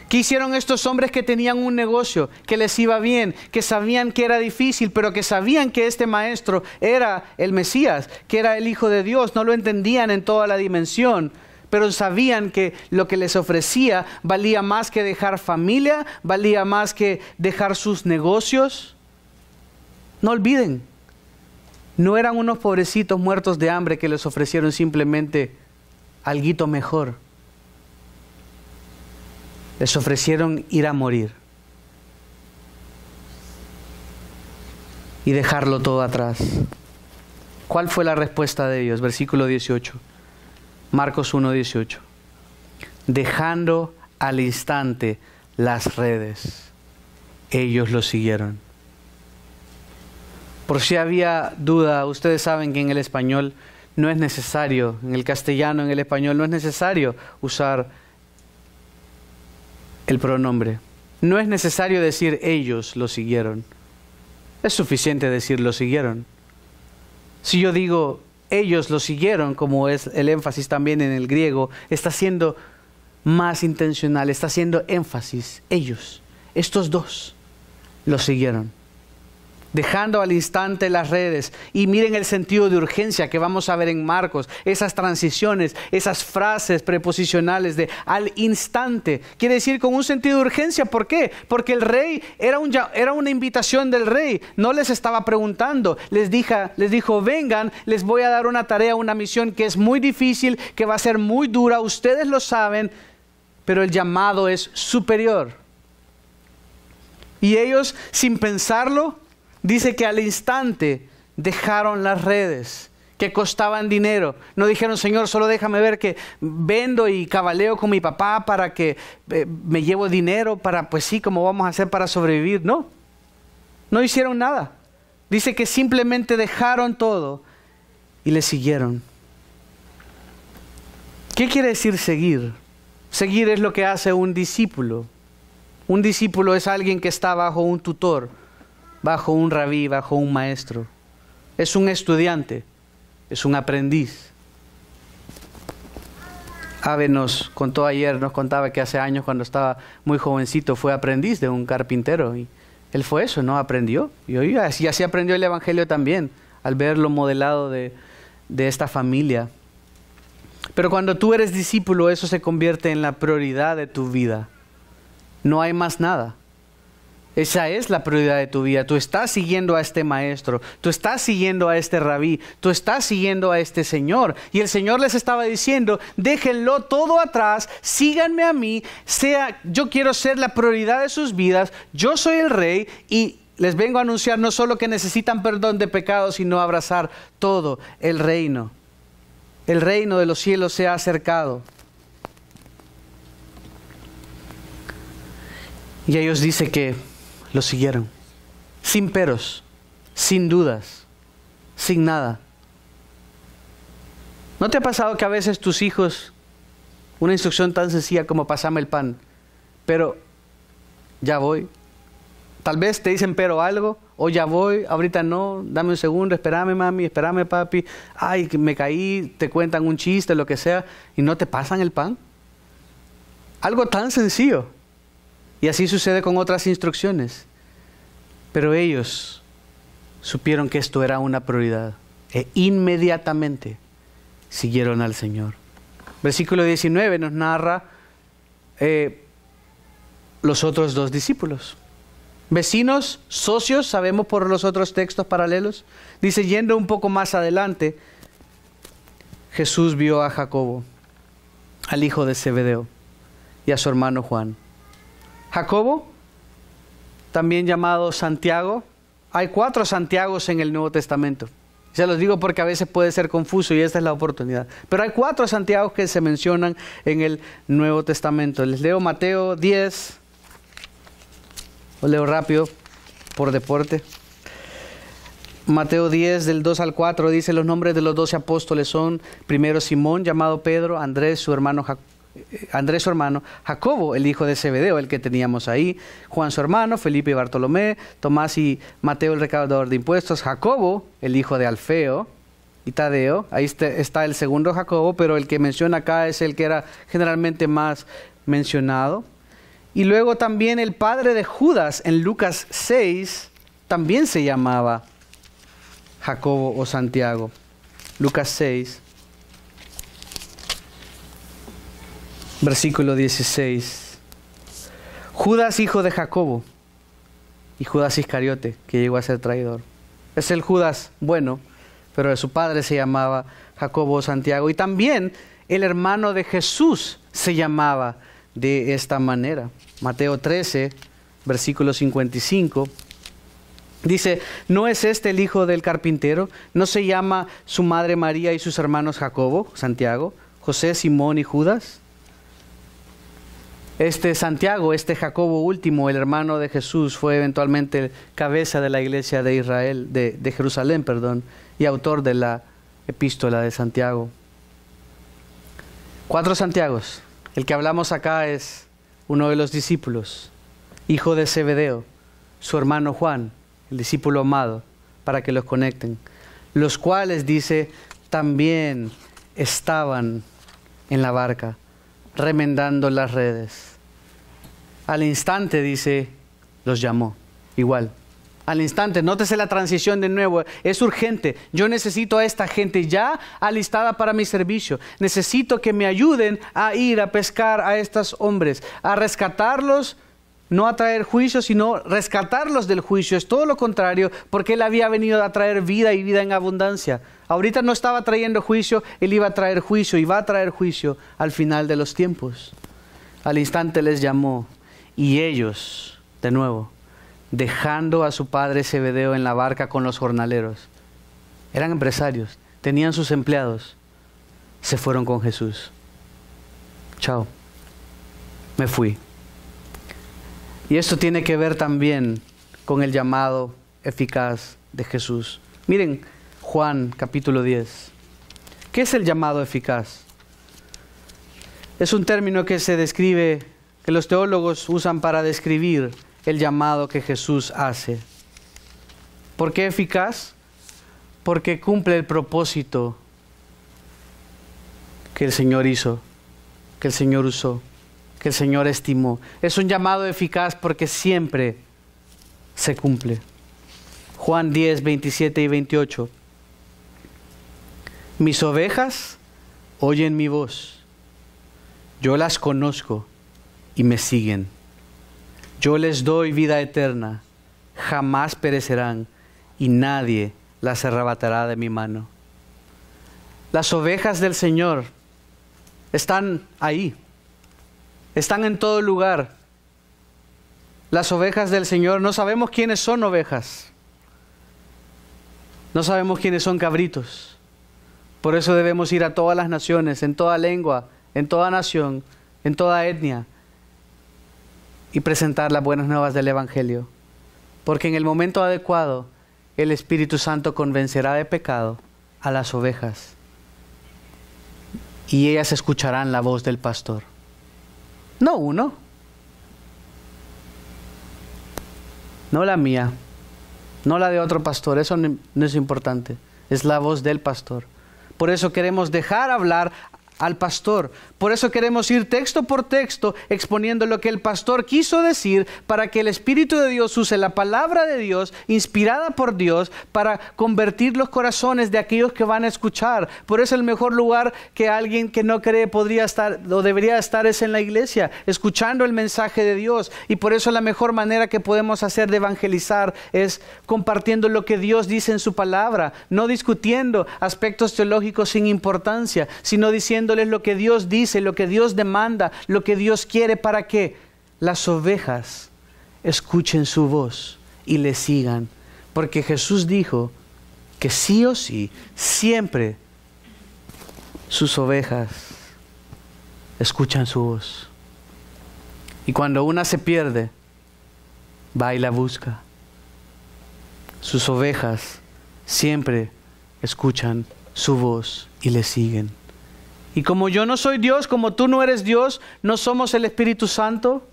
¿Qué hicieron estos hombres que tenían un negocio, que les iba bien, que sabían que era difícil, pero que sabían que este maestro era el Mesías, que era el Hijo de Dios? No lo entendían en toda la dimensión, pero sabían que lo que les ofrecía valía más que dejar familia, valía más que dejar sus negocios. No olviden, no eran unos pobrecitos muertos de hambre que les ofrecieron simplemente alguito mejor. Les ofrecieron ir a morir y dejarlo todo atrás. ¿Cuál fue la respuesta de ellos? Versículo 18. Marcos 1:18. Dejando al instante las redes, ellos lo siguieron. Por si había duda, ustedes saben que en el español no es necesario, en el castellano, en el español no es necesario usar el pronombre. No es necesario decir ellos lo siguieron. Es suficiente decir lo siguieron. Si yo digo ellos lo siguieron, como es el énfasis también en el griego, está siendo más intencional, está haciendo énfasis. Ellos, estos dos, lo siguieron. Dejando al instante las redes. Y miren el sentido de urgencia que vamos a ver en Marcos. Esas transiciones, esas frases preposicionales de al instante. Quiere decir con un sentido de urgencia. ¿Por qué? Porque el rey era una invitación del rey. No les estaba preguntando. Les dijo, vengan, les voy a dar una tarea, una misión que es muy difícil, que va a ser muy dura. Ustedes lo saben, pero el llamado es superior. Y ellos, sin pensarlo, dice que al instante dejaron las redes que costaban dinero. No dijeron, Señor, solo déjame ver que vendo y cabaleo con mi papá para que me llevo dinero para, pues sí, ¿cómo vamos a hacer para sobrevivir? No hicieron nada. Dice que simplemente dejaron todo y le siguieron. ¿Qué quiere decir seguir? Seguir es lo que hace un discípulo. Un discípulo es alguien que está bajo un tutor, bajo un rabí, bajo un maestro. Es un estudiante, es un aprendiz. Ave nos contó ayer, nos contaba que hace años, cuando estaba muy jovencito, fue aprendiz de un carpintero. Y él fue eso, ¿no? Aprendió. Y así aprendió el Evangelio también, al verlo modelado de esta familia. Pero cuando tú eres discípulo, eso se convierte en la prioridad de tu vida. No hay más nada. Esa es la prioridad de tu vida. Tú estás siguiendo a este maestro, tú estás siguiendo a este rabí, tú estás siguiendo a este Señor. Y el Señor les estaba diciendo, déjenlo todo atrás, síganme a mí, yo quiero ser la prioridad de sus vidas, yo soy el Rey y les vengo a anunciar no solo que necesitan perdón de pecados, sino abrazar todo el reino. El reino de los cielos se ha acercado. Y ellos dicen que lo siguieron, sin peros, sin dudas, sin nada. ¿No te ha pasado que a veces tus hijos, una instrucción tan sencilla como pasame el pan, pero ya voy? Tal vez te dicen pero algo, o ya voy, ahorita no, dame un segundo, espérame mami, espérame papi, ay, que me caí, te cuentan un chiste, lo que sea, y no te pasan el pan. Algo tan sencillo. Y así sucede con otras instrucciones. Pero ellos supieron que esto era una prioridad e inmediatamente siguieron al Señor. Versículo 19 nos narra los otros dos discípulos. Vecinos, socios, sabemos por los otros textos paralelos. Dice, yendo un poco más adelante, Jesús vio a Jacobo, al hijo de Zebedeo, y a su hermano Juan. Jacobo, también llamado Santiago. Hay 4 Santiagos en el Nuevo Testamento. Se los digo porque a veces puede ser confuso y esta es la oportunidad. Pero hay 4 Santiagos que se mencionan en el Nuevo Testamento. Les leo Mateo 10. Lo leo rápido por deporte. Mateo 10 del 2 al 4 dice: los nombres de los 12 apóstoles son: primero Simón, llamado Pedro; Andrés su hermano, Jacobo el hijo de Zebedeo, el que teníamos ahí; Juan su hermano, Felipe y Bartolomé; Tomás y Mateo el recaudador de impuestos; Jacobo el hijo de Alfeo y Tadeo. Ahí está el segundo Jacobo, pero el que menciona acá es el que era generalmente más mencionado. Y luego también el padre de Judas en Lucas 6 también se llamaba Jacobo o Santiago. Lucas 6, versículo 16. Judas, hijo de Jacobo, y Judas Iscariote, que llegó a ser traidor. Es el Judas bueno, pero su padre se llamaba Jacobo o Santiago. Y también el hermano de Jesús se llamaba de esta manera. Mateo 13, versículo 55. Dice: ¿no es este el hijo del carpintero? ¿No se llama su madre María y sus hermanos Jacobo, Santiago, José, Simón y Judas? Este Santiago, este Jacobo último, el hermano de Jesús, fue eventualmente cabeza de la iglesia de Israel, de Jerusalén, y autor de la epístola de Santiago. 4 Santiagos. El que hablamos acá es uno de los discípulos, hijo de Zebedeo, su hermano Juan, el discípulo amado, para que los conecten, los cuales, dice, también estaban en la barca, remendando las redes. Al instante, dice, los llamó, igual. Al instante, nótese la transición de nuevo, es urgente. Yo necesito a esta gente ya alistada para mi servicio. Necesito que me ayuden a ir a pescar a estos hombres, a rescatarlos, no a traer juicio, sino rescatarlos del juicio. Es todo lo contrario, porque Él había venido a traer vida y vida en abundancia. Ahorita no estaba trayendo juicio, Él iba a traer juicio y va a traer juicio al final de los tiempos. Al instante les llamó y ellos, de nuevo, dejando a su padre Zebedeo en la barca con los jornaleros, eran empresarios, tenían sus empleados, se fueron con Jesús. Chao, me fui. Y esto tiene que ver también con el llamado eficaz de Jesús. Miren Juan capítulo 10. ¿Qué es el llamado eficaz? Es un término que se describe, que los teólogos usan para describir el llamado que Jesús hace. ¿Por qué eficaz? Porque cumple el propósito que el Señor hizo, que el Señor usó, que el Señor estimó. Es un llamado eficaz porque siempre se cumple. Juan 10, 27 y 28. Mis ovejas oyen mi voz. Yo las conozco y me siguen. Yo les doy vida eterna. Jamás perecerán y nadie las arrebatará de mi mano. Las ovejas del Señor están ahí. Están en todo lugar. Las ovejas del Señor, no sabemos quiénes son ovejas. No sabemos quiénes son cabritos. Por eso debemos ir a todas las naciones, en toda lengua, en toda nación, en toda etnia, y presentar las buenas nuevas del Evangelio. Porque en el momento adecuado, el Espíritu Santo convencerá de pecado a las ovejas. Y ellas escucharán la voz del pastor. No uno. No la mía. No la de otro pastor. Eso no es importante. Es la voz del pastor. Por eso queremos dejar hablar al pastor. Por eso queremos ir texto por texto exponiendo lo que el pastor quiso decir para que el Espíritu de Dios use la palabra de Dios, inspirada por Dios, para convertir los corazones de aquellos que van a escuchar. Por eso el mejor lugar que alguien que no cree podría estar o debería estar es en la iglesia, escuchando el mensaje de Dios. Y por eso la mejor manera que podemos hacer de evangelizar es compartiendo lo que Dios dice en su palabra, no discutiendo aspectos teológicos sin importancia, sino diciéndoles lo que Dios dice, lo que Dios demanda, lo que Dios quiere para que las ovejas escuchen su voz y le sigan. Porque Jesús dijo que sí o sí, siempre sus ovejas escuchan su voz. Y cuando una se pierde, va y la busca. Sus ovejas siempre escuchan su voz y le siguen. Y como yo no soy Dios, como tú no eres Dios, no somos el Espíritu Santo,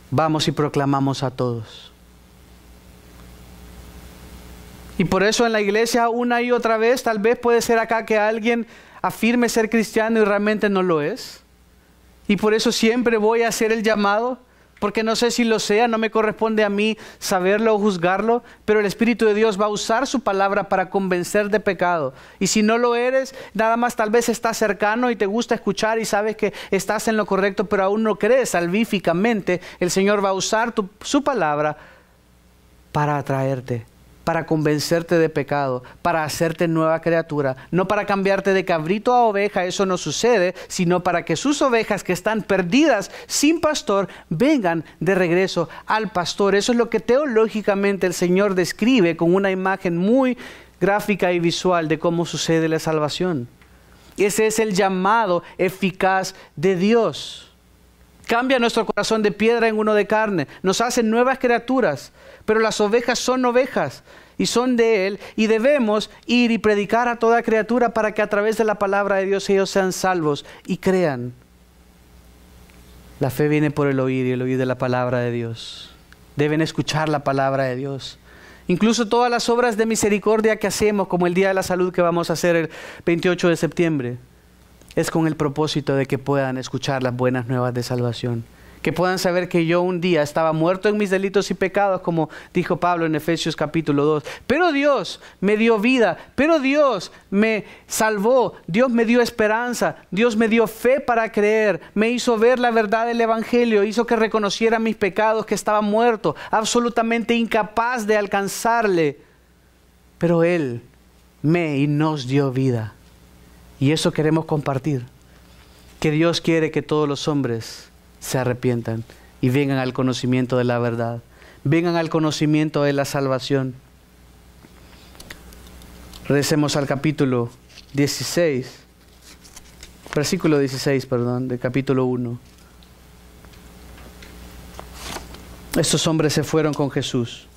vamos y proclamamos a todos. Y por eso en la iglesia una y otra vez, tal vez puede ser acá que alguien afirme ser cristiano y realmente no lo es. Y por eso siempre voy a hacer el llamado, porque no sé si lo sea, no me corresponde a mí saberlo o juzgarlo, pero el Espíritu de Dios va a usar su palabra para convencer de pecado. Y si no lo eres, nada más tal vez estás cercano y te gusta escuchar y sabes que estás en lo correcto, pero aún no crees salvíficamente, el Señor va a usar su palabra para atraerte, para convencerte de pecado, para hacerte nueva criatura, no para cambiarte de cabrito a oveja, eso no sucede, sino para que sus ovejas que están perdidas sin pastor vengan de regreso al pastor. Eso es lo que teológicamente el Señor describe con una imagen muy gráfica y visual de cómo sucede la salvación. Ese es el llamado eficaz de Dios. Cambia nuestro corazón de piedra en uno de carne, nos hace nuevas criaturas, pero las ovejas son ovejas y son de Él, y debemos ir y predicar a toda criatura para que a través de la palabra de Dios ellos sean salvos y crean. La fe viene por el oír y el oír de la palabra de Dios. Deben escuchar la palabra de Dios. Incluso todas las obras de misericordia que hacemos, como el Día de la Salud que vamos a hacer el 28 de septiembre, es con el propósito de que puedan escuchar las buenas nuevas de salvación. Que puedan saber que yo un día estaba muerto en mis delitos y pecados, como dijo Pablo en Efesios capítulo 2. Pero Dios me dio vida, pero Dios me salvó, Dios me dio esperanza, Dios me dio fe para creer, me hizo ver la verdad del Evangelio, hizo que reconociera mis pecados, que estaba muerto, absolutamente incapaz de alcanzarle. Pero Él me y nos dio vida. Y eso queremos compartir, que Dios quiere que todos los hombres se arrepientan y vengan al conocimiento de la verdad, vengan al conocimiento de la salvación. Regresemos al capítulo 16, versículo 16, del capítulo 1. Estos hombres se fueron con Jesús,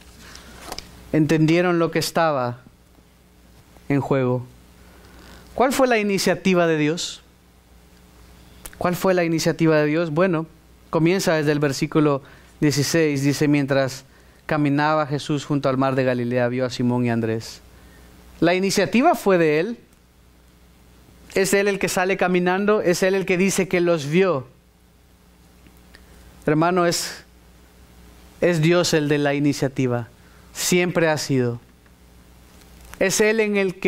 entendieron lo que estaba en juego. ¿Cuál fue la iniciativa de Dios? ¿Cuál fue la iniciativa de Dios? Bueno, comienza desde el versículo 16, dice: mientras caminaba Jesús junto al mar de Galilea, vio a Simón y Andrés. La iniciativa fue de Él. Es Él el que sale caminando, es Él el que dice que los vio. Hermano, es Dios el de la iniciativa. Siempre ha sido. Es Él el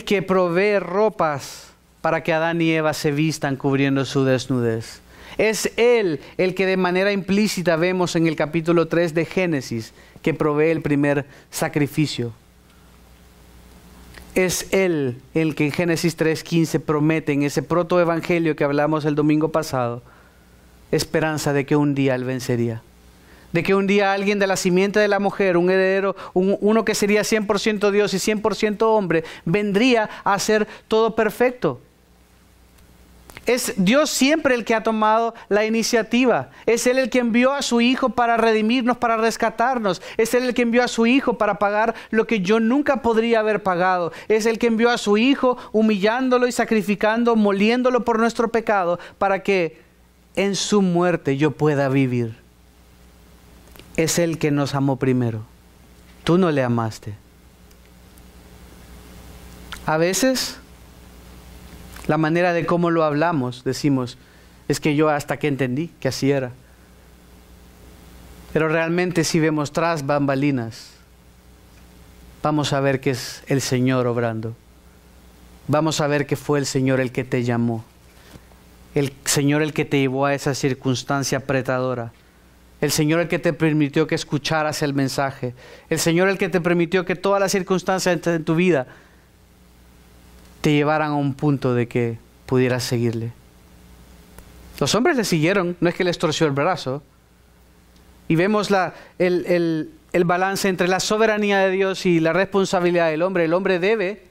que provee ropas para que Adán y Eva se vistan cubriendo su desnudez. Es Él el que de manera implícita vemos en el capítulo 3 de Génesis, que provee el primer sacrificio. Es Él el que en Génesis 3:15 promete en ese protoevangelio que hablamos el domingo pasado, esperanza de que un día Él vencería. De que un día alguien de la simiente de la mujer, un heredero, uno que sería 100% Dios y 100% hombre, vendría a hacer todo perfecto. Es Dios siempre el que ha tomado la iniciativa. Es Él el que envió a su Hijo para redimirnos, para rescatarnos. Es Él el que envió a su Hijo para pagar lo que yo nunca podría haber pagado. Es el que envió a su Hijo humillándolo y sacrificando, moliéndolo por nuestro pecado, para que en su muerte yo pueda vivir. Es Él que nos amó primero. Tú no le amaste. A veces La manera de cómo lo hablamos, decimos, es que yo hasta que entendí que así era. Pero realmente si vemos tras bambalinas, vamos a ver que es el Señor obrando. Vamos a ver que fue el Señor el que te llamó. El Señor el que te llevó a esa circunstancia apretadora. El Señor el que te permitió que escucharas el mensaje. El Señor el que te permitió que todas las circunstancias en tu vida te llevaran a un punto de que pudieras seguirle. Los hombres le siguieron, no es que les torció el brazo. Y vemos el balance entre la soberanía de Dios y la responsabilidad del hombre. El hombre debe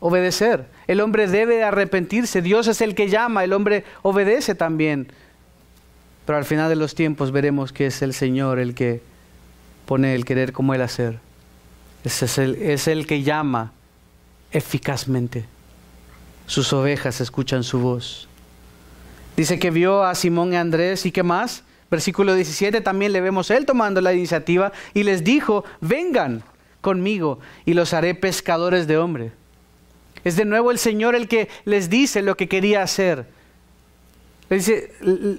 obedecer. El hombre debe arrepentirse. Dios es el que llama, el hombre obedece también. Pero al final de los tiempos veremos que es el Señor el que pone el querer como el hacer. Es el que llama eficazmente. Sus ovejas escuchan su voz. Dice que vio a Simón y a Andrés y ¿qué más? Versículo 17 también le vemos él tomando la iniciativa y les dijo, vengan conmigo y los haré pescadores de hombres. Es de nuevo el Señor el que les dice lo que quería hacer. Les dice,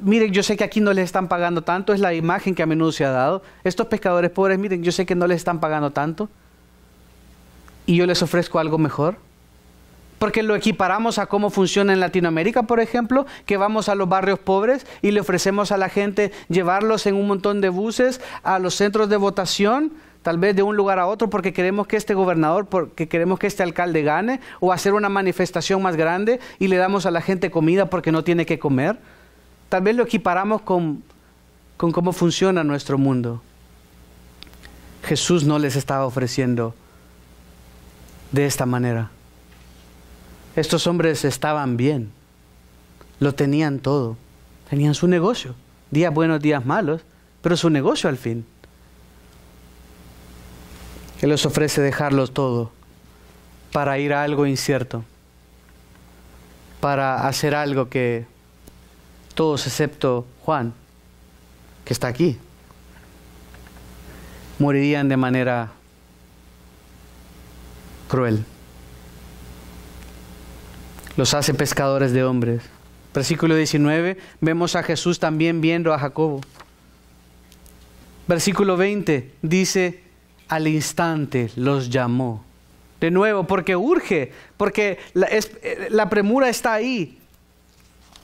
miren, yo sé que aquí no les están pagando tanto, es la imagen que a menudo se ha dado. Estos pescadores pobres, miren, yo sé que no les están pagando tanto y yo les ofrezco algo mejor. Porque lo equiparamos a cómo funciona en Latinoamérica, por ejemplo, que vamos a los barrios pobres y le ofrecemos a la gente llevarlos en un montón de buses a los centros de votación, tal vez de un lugar a otro, porque queremos que este gobernador, porque queremos que este alcalde gane, o hacer una manifestación más grande y le damos a la gente comida porque no tiene que comer. Tal vez lo equiparamos con cómo funciona nuestro mundo. Jesús no les estaba ofreciendo de esta manera. Estos hombres estaban bien, lo tenían todo, tenían su negocio, días buenos, días malos, pero su negocio al fin. Él les ofrece dejarlo todo para ir a algo incierto, para hacer algo que todos excepto Juan, que está aquí, morirían de manera cruel. Los hace pescadores de hombres. Versículo 19, vemos a Jesús también viendo a Jacobo. Versículo 20 dice, al instante los llamó. De nuevo, porque urge, porque la premura está ahí.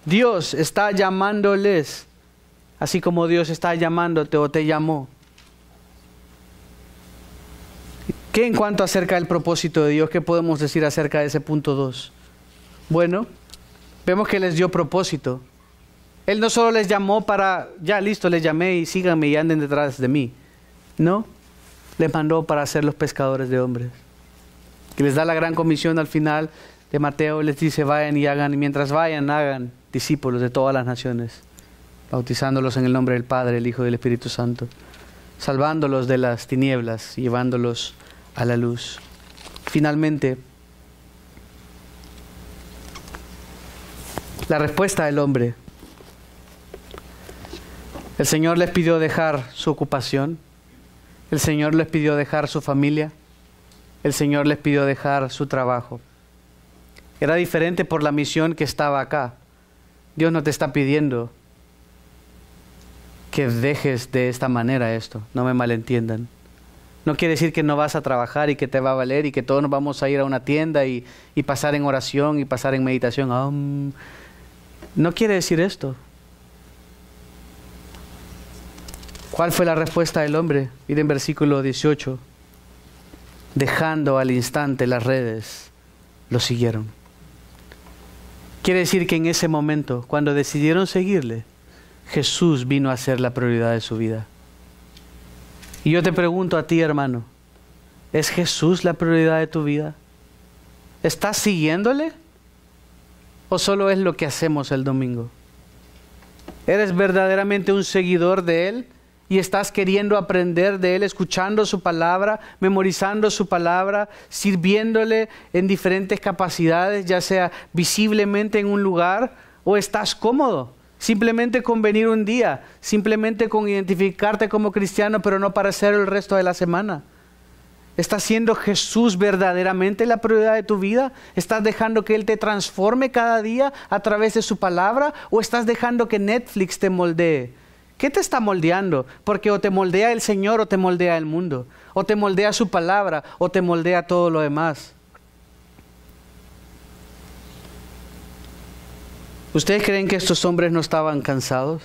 Dios está llamándoles, así como Dios está llamándote o te llamó. ¿Qué en cuanto acerca del propósito de Dios? ¿Qué podemos decir acerca de ese punto 2? Bueno, vemos que les dio propósito. Él no solo les llamó para, ya listo, les llamé y síganme y anden detrás de mí. No, les mandó para ser los pescadores de hombres. Que les da la gran comisión al final de Mateo, les dice, vayan y hagan, y mientras vayan, hagan discípulos de todas las naciones, bautizándolos en el nombre del Padre, el Hijo y del Espíritu Santo, salvándolos de las tinieblas y llevándolos a la luz. Finalmente, la respuesta del hombre. El Señor les pidió dejar su ocupación. El Señor les pidió dejar su familia. El Señor les pidió dejar su trabajo. Era diferente por la misión que estaba acá. Dios no te está pidiendo que dejes de esta manera esto. No me malentiendan. No quiere decir que no vas a trabajar y que te va a valer y que todos nos vamos a ir a una tienda y pasar en oración y pasar en meditación. No quiere decir esto. ¿Cuál fue la respuesta del hombre? Miren versículo 18. Dejando al instante las redes, lo siguieron. Quiere decir que en ese momento, cuando decidieron seguirle, Jesús vino a ser la prioridad de su vida. Y yo te pregunto a ti, hermano, ¿es Jesús la prioridad de tu vida? ¿Estás siguiéndole? ¿O solo es lo que hacemos el domingo? ¿Eres verdaderamente un seguidor de Él? ¿Y estás queriendo aprender de Él, escuchando su palabra, memorizando su palabra, sirviéndole en diferentes capacidades, ya sea visiblemente en un lugar, o estás cómodo? Simplemente con venir un día, simplemente con identificarte como cristiano, pero no para hacer el resto de la semana. ¿Está siendo Jesús verdaderamente la prioridad de tu vida? ¿Estás dejando que Él te transforme cada día a través de su palabra? ¿O estás dejando que Netflix te moldee? ¿Qué te está moldeando? Porque o te moldea el Señor o te moldea el mundo. O te moldea su palabra o te moldea todo lo demás. ¿Ustedes creen que estos hombres no estaban cansados?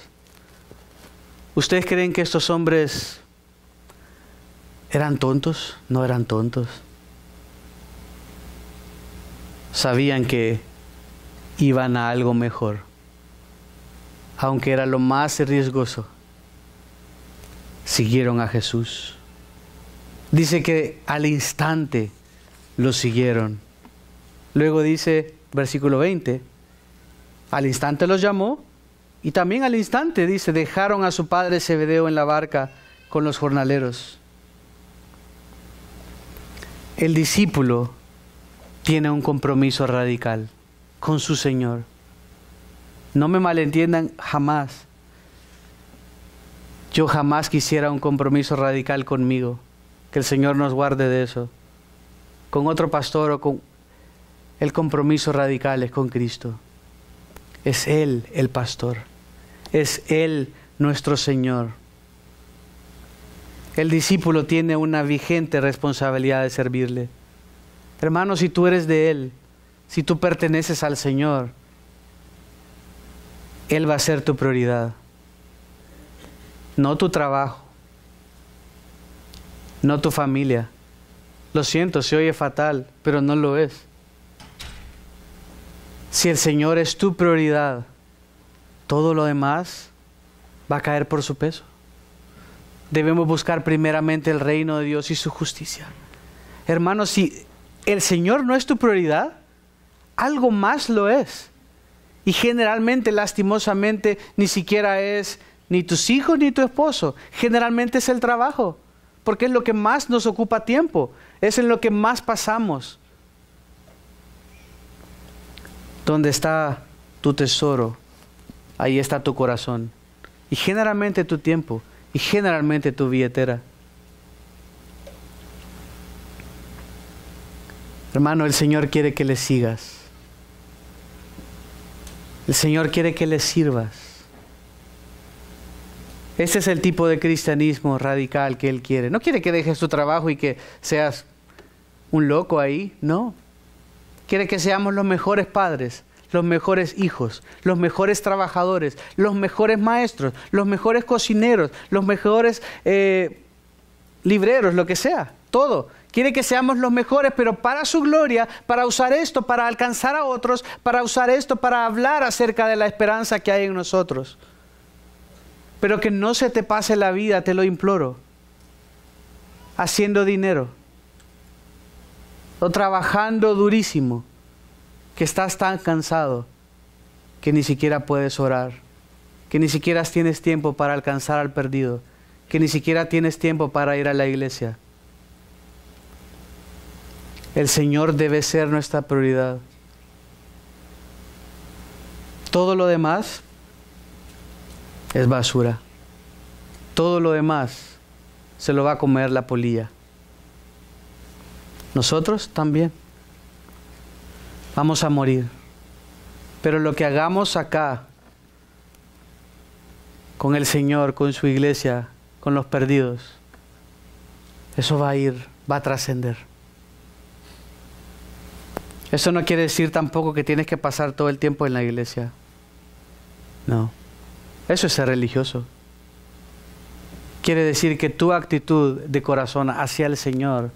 ¿Ustedes creen que estos hombres eran tontos? No eran tontos. Sabían que iban a algo mejor, aunque era lo más riesgoso. Siguieron a Jesús. Dice que al instante lo siguieron. Luego dice, versículo 20, al instante los llamó y también al instante, dice, dejaron a su padre Zebedeo en la barca con los jornaleros. El discípulo tiene un compromiso radical con su Señor. No me malentiendan jamás. Yo jamás quisiera un compromiso radical conmigo. Que el Señor nos guarde de eso. Con otro pastor o con... El compromiso radical es con Cristo. Es Él el pastor. Es Él nuestro Señor. El discípulo tiene una vigente responsabilidad de servirle. Hermano, si tú eres de Él, si tú perteneces al Señor, Él va a ser tu prioridad. No tu trabajo, no tu familia. Lo siento, se oye fatal, pero no lo es. Si el Señor es tu prioridad, todo lo demás va a caer por su peso. Debemos buscar primeramente el reino de Dios y su justicia. Hermanos, si el Señor no es tu prioridad, algo más lo es. Y generalmente, lastimosamente, ni siquiera es ni tus hijos ni tu esposo. Generalmente es el trabajo, porque es lo que más nos ocupa tiempo. Es en lo que más pasamos. Donde está tu tesoro, ahí está tu corazón. Y generalmente tu tiempo, y generalmente tu billetera. Hermano, el Señor quiere que le sigas. El Señor quiere que le sirvas. Ese es el tipo de cristianismo radical que Él quiere. No quiere que dejes tu trabajo y que seas un loco ahí, no. Quiere que seamos los mejores padres, los mejores hijos, los mejores trabajadores, los mejores maestros, los mejores cocineros, los mejores libreros, lo que sea, todo. Quiere que seamos los mejores, pero para su gloria, para usar esto, para alcanzar a otros, para usar esto, para hablar acerca de la esperanza que hay en nosotros. Pero que no se te pase la vida, te lo imploro, haciendo dinero o trabajando durísimo, que estás tan cansado que ni siquiera puedes orar, que ni siquiera tienes tiempo para alcanzar al perdido, que ni siquiera tienes tiempo para ir a la iglesia. El Señor debe ser nuestra prioridad. Todo lo demás es basura. Todo lo demás se lo va a comer la polilla. Nosotros también vamos a morir. Pero lo que hagamos acá, con el Señor, con su iglesia, con los perdidos, eso va a trascender. Eso no quiere decir tampoco que tienes que pasar todo el tiempo en la iglesia. No. Eso es ser religioso. Quiere decir que tu actitud de corazón hacia el Señor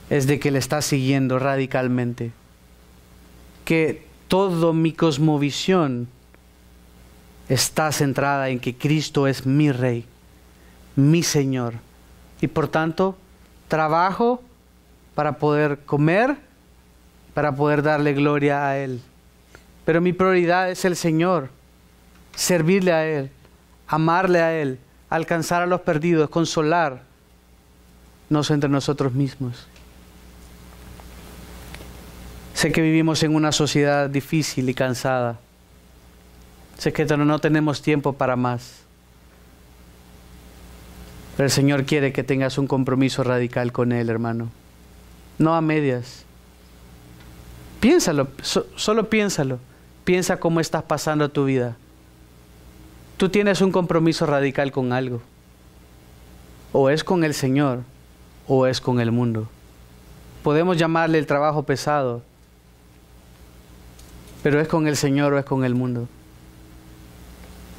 es de que le estás siguiendo radicalmente. Que toda mi cosmovisión está centrada en que Cristo es mi Rey, mi Señor. Y por tanto, trabajo para poder comer, para poder darle gloria a Él. Pero mi prioridad es el Señor. Servirle a Él, amarle a Él, alcanzar a los perdidos, consolarnos entre nosotros mismos. Sé que vivimos en una sociedad difícil y cansada. Sé que no tenemos tiempo para más. Pero el Señor quiere que tengas un compromiso radical con Él, hermano. No a medias. Piénsalo, solo piénsalo. Piensa cómo estás pasando tu vida. Tú tienes un compromiso radical con algo. O es con el Señor, o es con el mundo. Podemos llamarle el trabajo pesado, pero es con el Señor o es con el mundo.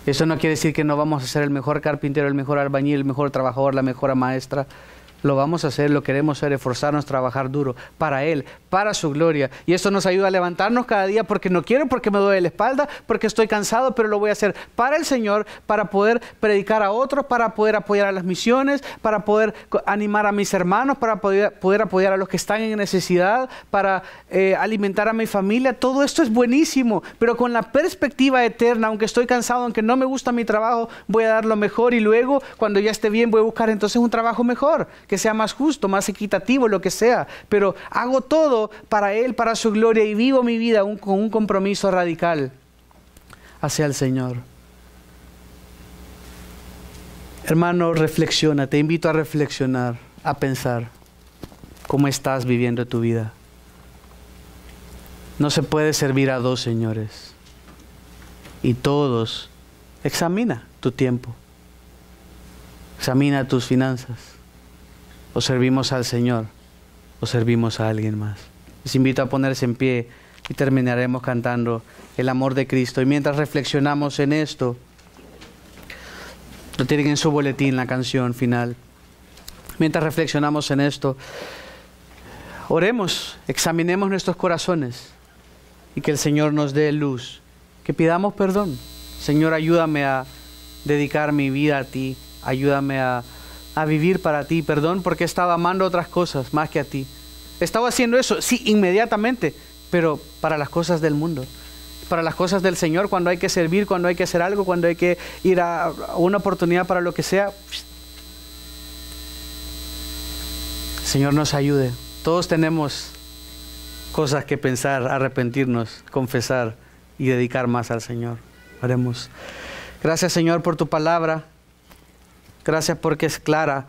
Eso no quiere decir que no vamos a ser el mejor carpintero, el mejor albañil, el mejor trabajador, la mejor maestra. Lo vamos a hacer, lo queremos hacer, esforzarnos, trabajar duro para Él, para su gloria. Y esto nos ayuda a levantarnos cada día porque no quiero, porque me duele la espalda, porque estoy cansado, pero lo voy a hacer para el Señor, para poder predicar a otros, para poder apoyar a las misiones, para poder animar a mis hermanos, para poder apoyar a los que están en necesidad, para alimentar a mi familia. Todo esto es buenísimo, pero con la perspectiva eterna, aunque estoy cansado, aunque no me gusta mi trabajo, voy a dar lo mejor y luego, cuando ya esté bien, voy a buscar entonces un trabajo mejor, que sea más justo, más equitativo, lo que sea. Pero hago todo para Él, para su gloria, y vivo mi vida con un compromiso radical hacia el Señor. Hermano, reflexiona, te invito a reflexionar, a pensar cómo estás viviendo tu vida. No se puede servir a dos señores. Y todos, examina tu tiempo, examina tus finanzas. O servimos al Señor, o servimos a alguien más. Les invito a ponerse en pie y terminaremos cantando el amor de Cristo. Y mientras reflexionamos en esto, lo tienen en su boletín, la canción final. Mientras reflexionamos en esto, oremos, examinemos nuestros corazones y que el Señor nos dé luz, que pidamos perdón. Señor, ayúdame a dedicar mi vida a ti, ayúdame a vivir para ti. Perdón porque estaba amando otras cosas más que a ti. Estaba haciendo eso, sí, inmediatamente, pero para las cosas del mundo, para las cosas del Señor, cuando hay que servir, cuando hay que hacer algo, cuando hay que ir a una oportunidad para lo que sea. Señor, nos ayude. Todos tenemos cosas que pensar, arrepentirnos, confesar y dedicar más al Señor. Oremos. Gracias, Señor, por tu palabra. Gracias porque es clara,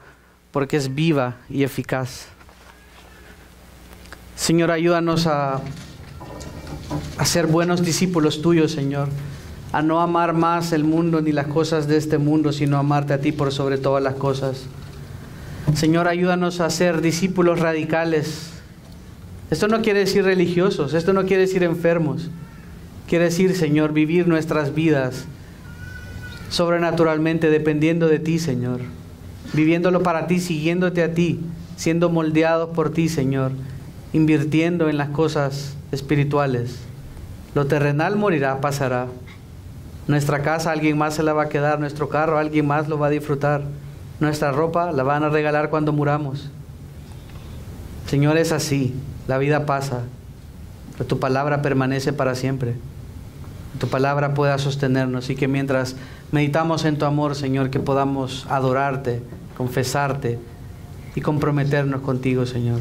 porque es viva y eficaz. Señor, ayúdanos a ser buenos discípulos tuyos, Señor. A no amar más el mundo ni las cosas de este mundo, sino amarte a ti por sobre todas las cosas. Señor, ayúdanos a ser discípulos radicales. Esto no quiere decir religiosos, esto no quiere decir enfermos. Quiere decir, Señor, vivir nuestras vidas sobrenaturalmente, dependiendo de ti, Señor, viviéndolo para ti, siguiéndote a ti, siendo moldeados por ti, Señor, invirtiendo en las cosas espirituales. Lo terrenal morirá, pasará. Nuestra casa alguien más se la va a quedar, nuestro carro alguien más lo va a disfrutar, nuestra ropa la van a regalar cuando muramos. Señor, es así, la vida pasa, pero tu palabra permanece para siempre. Tu palabra pueda sostenernos y que mientras meditamos en tu amor, Señor, que podamos adorarte, confesarte y comprometernos contigo, Señor.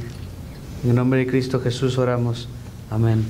En el nombre de Cristo Jesús oramos. Amén.